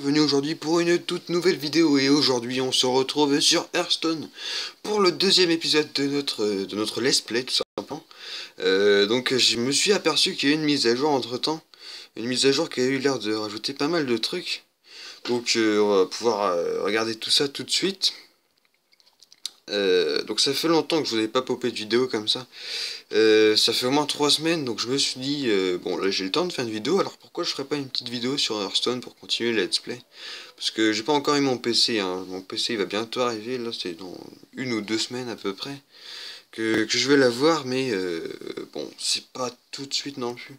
Bienvenue aujourd'hui pour une toute nouvelle vidéo et aujourd'hui on se retrouve sur Hearthstone pour le deuxième épisode de notre let's play tout simplement. Donc je me suis aperçu qu'il y a eu une mise à jour entre temps, une mise à jour qui a eu l'air de rajouter pas mal de trucs. Donc on va pouvoir regarder tout ça tout de suite. Donc ça fait longtemps que je n'avais pas popé de vidéo comme ça. Ça fait au moins 3 semaines, donc je me suis dit, bon là j'ai le temps de faire une vidéo, alors pourquoi je ferais pas une petite vidéo sur Hearthstone pour continuer le let's play? Parce que j'ai pas encore eu mon PC, hein. Mon PC il va bientôt arriver, là c'est dans 1 ou 2 semaines à peu près, que je vais l'avoir, mais bon, c'est pas tout de suite non plus.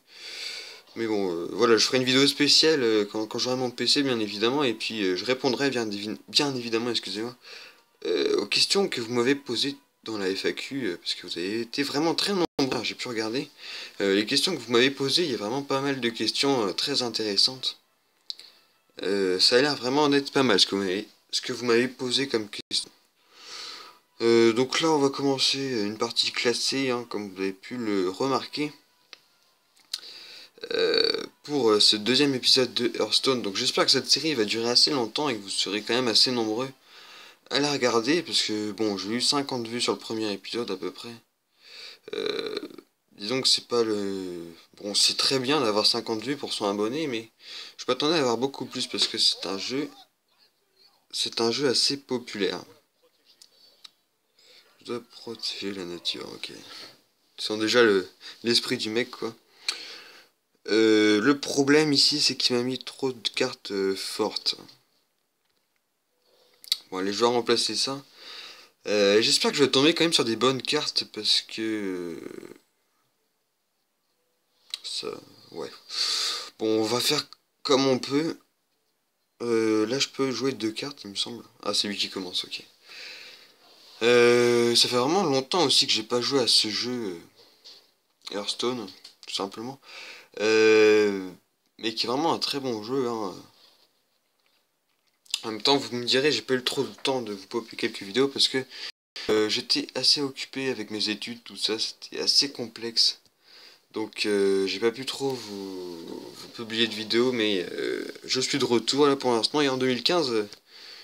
Mais bon, voilà, je ferai une vidéo spéciale quand j'aurai mon PC bien évidemment, et puis je répondrai bien évidemment, excusez-moi, aux questions que vous m'avez posées dans la FAQ, parce que vous avez été vraiment très nombreux, j'ai pu regarder. Les questions que vous m'avez posées, il y a vraiment pas mal de questions très intéressantes. Ça a l'air vraiment d'être pas mal ce que vous m'avez posé comme question. Donc là, on va commencer une partie classée, hein, comme vous avez pu le remarquer, pour ce deuxième épisode de Hearthstone. Donc j'espère que cette série va durer assez longtemps et que vous serez quand même assez nombreux à la regarder, parce que bon, j'ai eu 50 vues sur le premier épisode à peu près. Euh, Disons que c'est pas le... Bon, c'est très bien d'avoir 50 vues pour son abonné, mais je m'attendais à avoir beaucoup plus parce que c'est un jeu assez populaire. Je dois protéger la nature, ok. Tu sens déjà l'esprit du mec, quoi. Le problème ici, c'est qu'il m'a mis trop de cartes fortes. Bon, les joueurs ont remplacé ça. J'espère que je vais tomber quand même sur des bonnes cartes parce que... ça... Ouais. Bon, on va faire comme on peut. Là, je peux jouer 2 cartes, il me semble. Ah, c'est lui qui commence, ok. Ça fait vraiment longtemps aussi que j'ai pas joué à ce jeu Hearthstone, tout simplement. Mais qui est vraiment un très bon jeu, hein. En même temps, vous me direz, j'ai pas eu trop de temps de vous popper quelques vidéos parce que j'étais assez occupé avec mes études, tout ça, c'était assez complexe. Donc j'ai pas pu trop vous publier de vidéos, mais je suis de retour là pour l'instant et en 2015,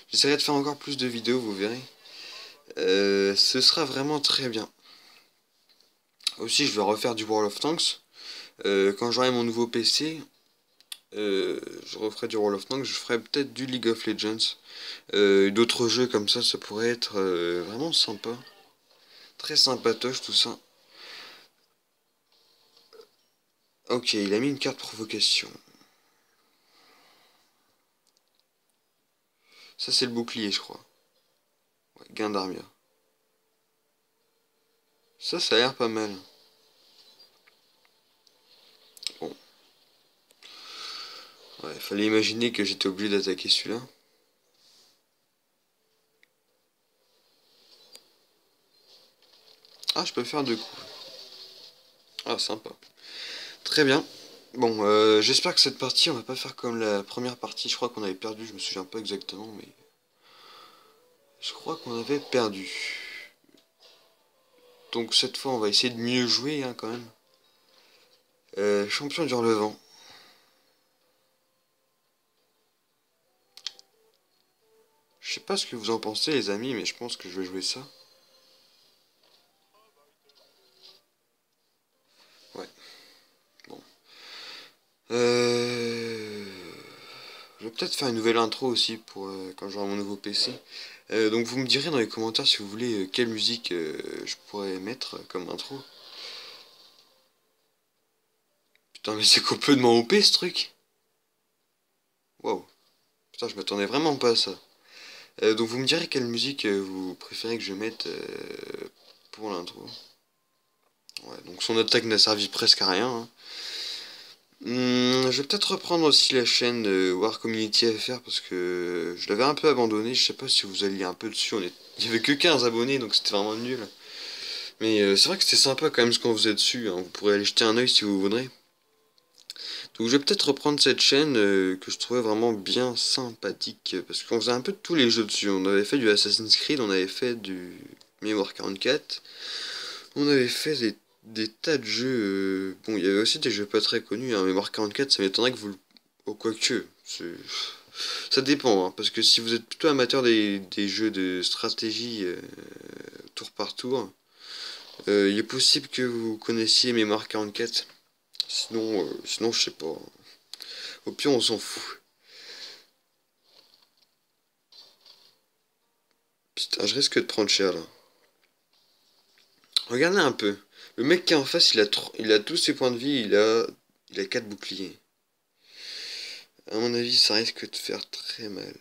j'essaierai de faire encore plus de vidéos, vous verrez. Ce sera vraiment très bien. Aussi, je vais refaire du World of Tanks. Quand j'aurai mon nouveau PC, je referai du World of Tanks, je ferai peut-être du League of Legends. D'autres jeux comme ça pourrait être vraiment sympa. Très sympatoche tout ça. Ok, il a mis une carte provocation. Ça c'est le bouclier je crois. Ouais, gain d'armure. Ça a l'air pas mal. Bon. Ouais, fallait imaginer que j'étais obligé d'attaquer celui-là. Ah, je peux faire 2 coups. Ah, sympa. Très bien. Bon, j'espère que cette partie, on va pas faire comme la première partie. Je crois qu'on avait perdu, je me souviens pas exactement, mais... Je crois qu'on avait perdu. Donc cette fois, on va essayer de mieux jouer, hein, quand même. Champion du relevant. Je sais pas ce que vous en pensez, les amis, mais je pense que je vais jouer ça. Ouais. Bon. Je vais peut-être faire une nouvelle intro aussi pour quand j'aurai mon nouveau PC. Donc vous me direz dans les commentaires si vous voulez quelle musique je pourrais mettre comme intro. Putain mais c'est complètement OP ce truc. Waouh. Putain je m'attendais vraiment pas à ça. Donc vous me direz quelle musique vous préférez que je mette pour l'intro. Ouais, donc son attaque n'a servi presque à rien, hein. Je vais peut-être reprendre aussi la chaîne War Community FR parce que je l'avais un peu abandonné. Je sais pas si vous alliez un peu dessus. Il y avait que 15 abonnés donc c'était vraiment nul. Mais c'est vrai que c'était sympa quand même ce qu'on faisait dessus, hein. Vous pourrez aller jeter un oeil si vous voudrez. Donc je vais peut-être reprendre cette chaîne que je trouvais vraiment bien sympathique parce qu'on faisait un peu de tous les jeux dessus. On avait fait du Assassin's Creed, on avait fait du Mémoire 44, on avait fait des tas de jeux. Bon, il y avait aussi des jeux pas très connus, hein. Mémoire 44, ça m'étonnerait que vous le... Oh, quoique, Ça dépend, hein, parce que si vous êtes plutôt amateur des jeux de stratégie tour par tour, il est possible que vous connaissiez Mémoire 44. Sinon je sais pas. Au pire, on s'en fout. Putain, je risque de prendre cher là. Regardez un peu. Le mec qui est en face, il a tous ses points de vie, il a 4 boucliers. À mon avis, ça risque de faire très mal.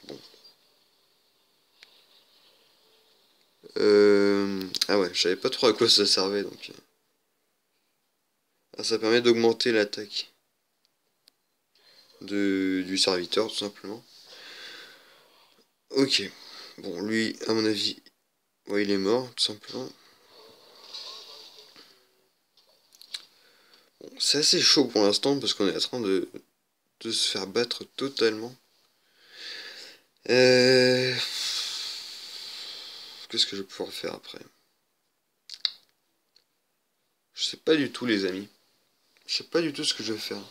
Bon. Ah ouais, je savais pas trop à quoi ça servait donc. Ah, ça permet d'augmenter l'attaque du serviteur tout simplement. Ok. Bon, lui, à mon avis, ouais, il est mort tout simplement. Bon, c'est assez chaud pour l'instant parce qu'on est en train de se faire battre totalement. Euh... Qu'est-ce que je vais pouvoir faire après? Je sais pas du tout, les amis. Je sais pas du tout ce que je vais faire.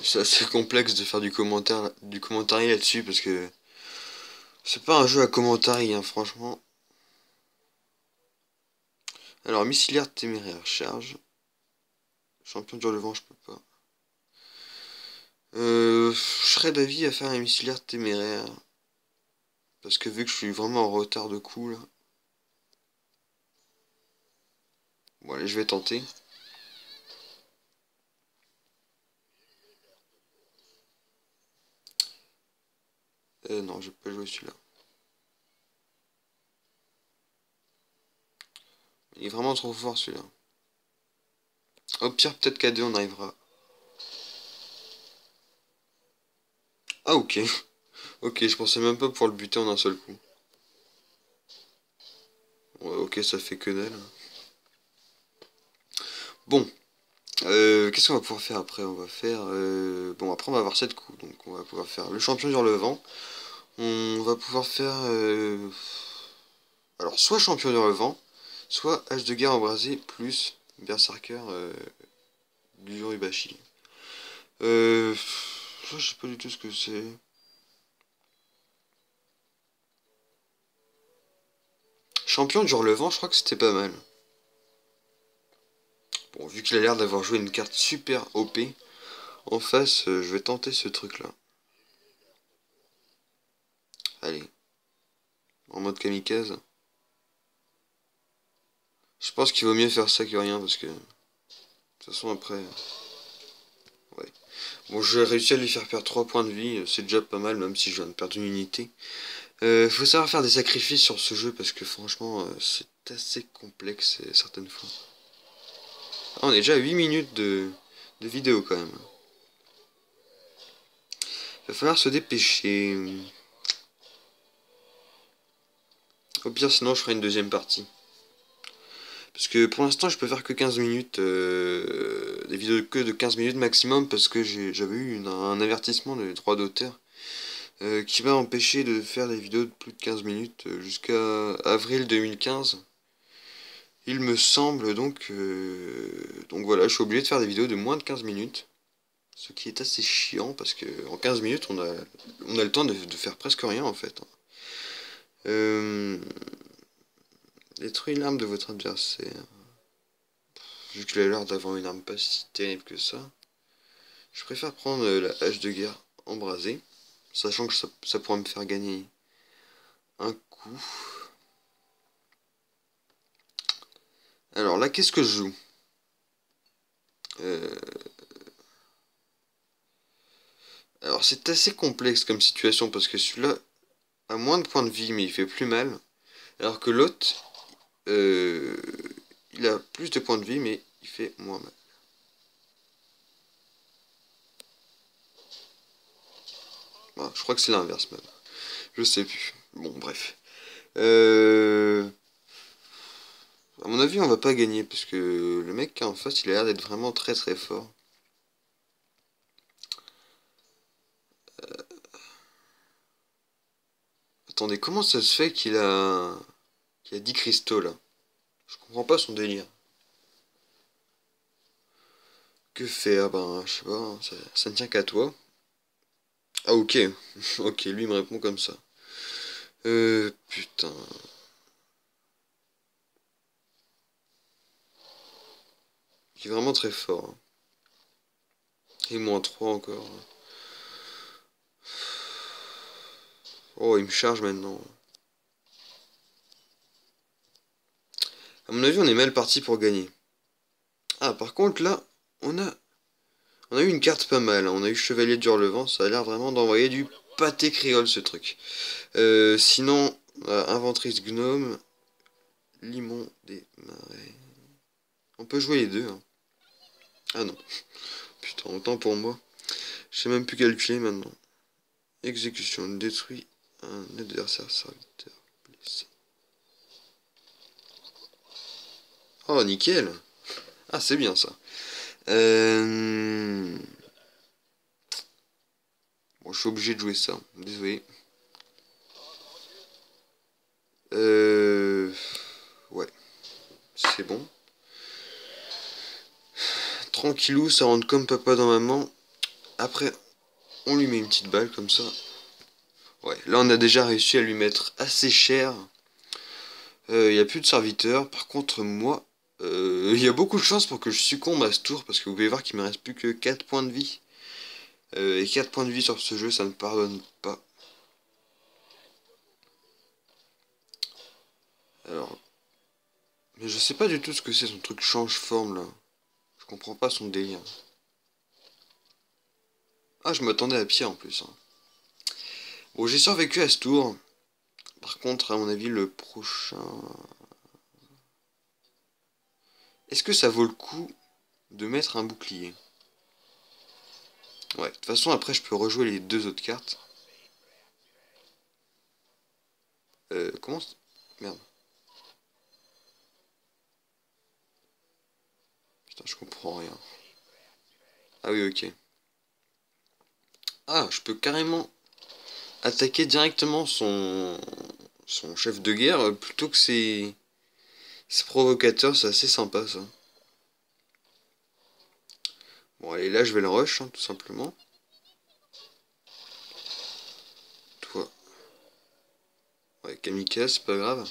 C'est assez complexe de faire du commentaire là-dessus parce que c'est pas un jeu à commentaire, hein, franchement. Alors, missilaire téméraire, charge. Champion du relevant, je peux pas. Je serais d'avis à faire un missilaire téméraire. Parce que vu que je suis vraiment en retard de coup là. Bon, allez, je vais tenter. Non, je vais pas jouer celui-là. Il est vraiment trop fort celui-là. Au pire, peut-être qu'à deux on arrivera. Ah, ok. Ok, je pensais même pas pouvoir le buter en un seul coup. Ouais, ok, ça fait que dalle. Bon, qu'est-ce qu'on va pouvoir faire après? On va faire... Bon, après on va avoir 7 coups, donc on va pouvoir faire le champion sur le vent. On va pouvoir faire... Alors, soit champion sur le vent, soit hache de guerre embrasée, plus berserker du Yoribashi. Ça, je sais pas du tout ce que c'est. Champion du relevant, je crois que c'était pas mal. Bon, vu qu'il a l'air d'avoir joué une carte super OP, en face, je vais tenter ce truc-là. Allez, en mode kamikaze. Je pense qu'il vaut mieux faire ça que rien, parce que... De toute façon, après... Ouais. Bon, j'ai réussi à lui faire perdre 3 points de vie, c'est déjà pas mal, même si je viens de perdre une unité. Faut savoir faire des sacrifices sur ce jeu, parce que franchement, c'est assez complexe certaines fois. Ah, on est déjà à 8 minutes de vidéo, quand même. Il va falloir se dépêcher. Au pire, sinon, je ferai une deuxième partie. Parce que pour l'instant, je peux faire que 15 minutes, des vidéos que de 15 minutes maximum, parce que j'avais eu un avertissement des droits d'auteur qui m'a empêché de faire des vidéos de plus de 15 minutes jusqu'à avril 2015. Il me semble donc voilà, je suis obligé de faire des vidéos de moins de 15 minutes. Ce qui est assez chiant parce que en 15 minutes, on a le temps de faire presque rien en fait. Euh, Détruire l'arme de votre adversaire. Vu qu'il a l'air d'avoir une arme pas si terrible que ça, je préfère prendre la hache de guerre embrasée, sachant que ça pourra me faire gagner un coup. Alors là, qu'est-ce que je joue? Euh, Alors c'est assez complexe comme situation parce que celui-là a moins de points de vie mais il fait plus mal, alors que l'autre, euh, il a plus de points de vie mais il fait moins mal. Ah, je crois que c'est l'inverse même. Je sais plus. Bon, bref. À mon avis, on va pas gagner parce que le mec qui est en face, il a l'air d'être vraiment très très fort. Attendez, comment ça se fait qu'il a 10 cristaux là? Je comprends pas son délire. Que faire? Ben, je sais pas, hein, ça ne tient qu'à toi. Ah ok, ok, lui il me répond comme ça. Putain. Il est vraiment très fort, hein. Et moins 3 encore. Oh, il me charge maintenant. À mon avis, on est mal parti pour gagner. Ah, par contre, là, on a, on a eu une carte pas mal, hein. On a eu Chevalier d'Hurlevent, ça a l'air vraiment d'envoyer du pâté créole, ce truc. Sinon, Inventrice Gnome, Limon des Marais. On peut jouer les deux, hein. Ah non. Putain, autant pour moi. Je sais même plus calculer maintenant. Exécution, détruit un adversaire serviteur blessé. Oh, nickel. Ah, c'est bien ça. Bon, je suis obligé de jouer ça. Désolé. Ouais, c'est bon. Tranquillou, ça rentre comme papa dans maman. Après, on lui met une petite balle comme ça. Ouais, là on a déjà réussi à lui mettre assez cher. Il n'y a plus de serviteurs. Par contre, moi, il y a beaucoup de chances pour que je succombe à ce tour. Parce que vous pouvez voir qu'il me reste plus que 4 points de vie. Et 4 points de vie sur ce jeu, ça ne pardonne pas. Alors, mais je sais pas du tout ce que c'est son truc change forme là. Je comprends pas son délire. Ah, je m'attendais à pire en plus, hein. Bon, j'ai survécu à ce tour. Par contre, à mon avis, le prochain... Est-ce que ça vaut le coup de mettre un bouclier? Ouais, de toute façon, après, je peux rejouer les deux autres cartes. Comment... Merde. Putain, je comprends rien. Ah oui, ok. Ah, je peux carrément attaquer directement son chef de guerre plutôt que ses provocateurs. C'est assez sympa, ça. Bon, allez, là, je vais le rush, hein, tout simplement. Toi. Ouais, kamikaze, c'est pas grave.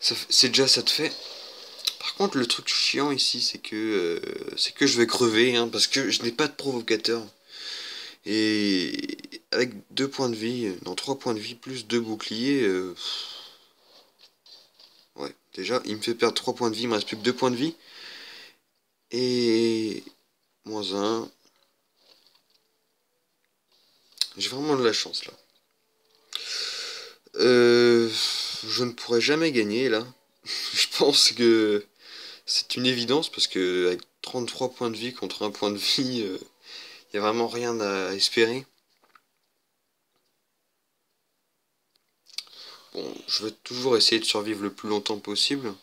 C'est déjà ça de fait. Par contre, le truc chiant ici, c'est que je vais crever, hein, parce que je n'ai pas de provocateur. Et avec 2 points de vie, non 3 points de vie plus 2 boucliers, ouais, déjà, il me fait perdre 3 points de vie, il me reste plus que 2 points de vie. Et moins un. J'ai vraiment de la chance là. Je ne pourrai jamais gagner là. Je pense que c'est une évidence parce que avec 33 points de vie contre un point de vie, il n'y a vraiment rien à espérer. Bon, je vais toujours essayer de survivre le plus longtemps possible.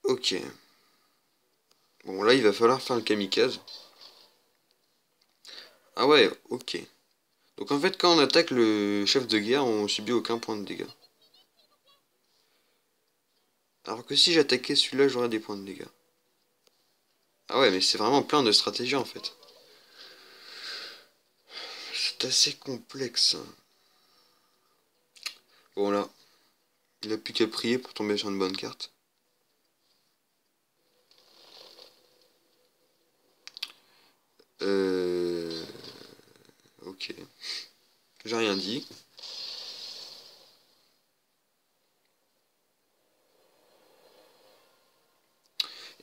Ok. Bon, là, il va falloir faire le kamikaze. Ah ouais, ok. Donc en fait, quand on attaque le chef de guerre, on subit aucun point de dégâts. Alors que si j'attaquais celui-là, j'aurais des points de dégâts. Ah ouais, mais c'est vraiment plein de stratégies en fait. C'est assez complexe. Bon là, il a plus qu'à prier pour tomber sur une bonne carte. Ok. J'ai rien dit.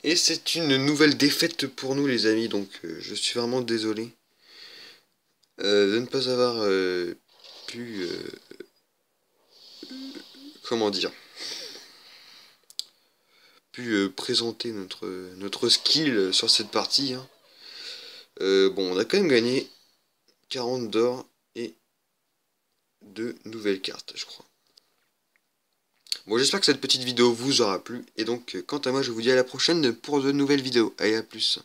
Et c'est une nouvelle défaite pour nous les amis, donc je suis vraiment désolé de ne pas avoir pu... comment dire, pu présenter notre skill sur cette partie, hein. Bon, on a quand même gagné 40 d'or et 2 nouvelles cartes, je crois. Bon, j'espère que cette petite vidéo vous aura plu. Et donc, quant à moi, je vous dis à la prochaine pour de nouvelles vidéos. Allez, à plus.